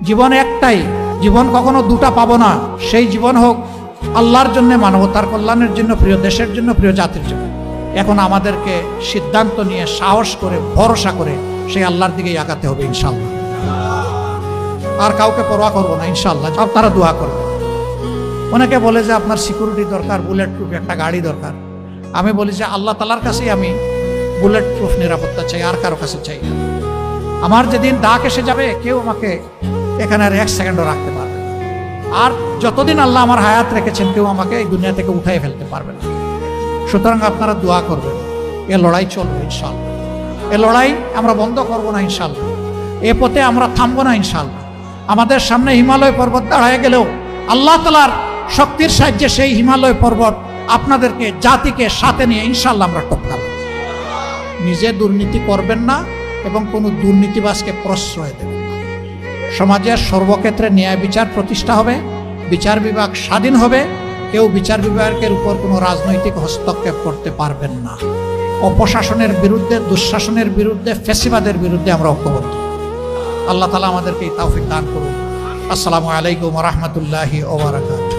জীবন একটাই, জীবন কখনো দুটা পাবো না। সেই জীবন হোক আল্লাহর জন্য, মানবতার কল্যাণের জন্য, প্রিয় দেশের জন্য, প্রিয় জাতির জন্য। এখন আমাদেরকে সিদ্ধান্ত নিয়ে সাহস করে ভরসা করে সেই আল্লাহর দিকেই আগাতে হবে ইনশাআল্লাহ। আর কাউকে পরোয়া করবো না ইনশাআল্লাহ। আপনারা দোয়া করবেন। অনেকে বলে যে আপনার সিকিউরিটি দরকার, বুলেট প্রুফ একটা গাড়ি দরকার। আমি বলি যে আল্লাহ তাআলার কাছেই আমি বুলেট প্রুফ নিরাপত্তা চাই, আর কারো কাছে চাই না। আমার যেদিন ডাক এসে যাবে কেউ আমাকে এখানে আর এক সেকেন্ডও রাখতে পারবে না। আর যতদিন আল্লাহ আমার হায়াত রেখেছেন কেউ আমাকে এই দুনিয়া থেকে উঠাই ফেলতে পারবে না। সুতরাং আপনারা দোয়া করবেন। এ লড়াই চলবে ইনশাআল্লাহ। এ লড়াই আমরা বন্ধ করব না ইনশাআল্লাহ। এ পথে আমরা থামবো না ইনশাআল্লাহ। আমাদের সামনে হিমালয় পর্বত দাঁড়ায় গেলেও আল্লাহ তাআলার শক্তির সাহায্যে সেই হিমালয় পর্বত আপনাদেরকে, জাতিকে সাথে নিয়ে ইনশাআল্লাহ আমরা টপকাবো। নিজে দুর্নীতি করবেন না এবং কোনো দুর্নীতিবাজকে প্রশ্রয় দেবেন না। সমাজের সর্বক্ষেত্রে ন্যায় বিচার প্রতিষ্ঠা হবে, বিচার বিভাগ স্বাধীন হবে। কেউ বিচার বিভাগের উপর কোনো রাজনৈতিক হস্তক্ষেপ করতে পারবেন না। অপশাসনের বিরুদ্ধে, দুঃশাসনের বিরুদ্ধে, ফ্যাসিবাদের বিরুদ্ধে আমরা ঐক্যবদ্ধ। আল্লাহ তাআলা আমাদেরকে এই তৌফিক দান করুন। আসসালামু আলাইকুম ওয়া রাহমাতুল্লাহি ওয়া বারাকাতুহু।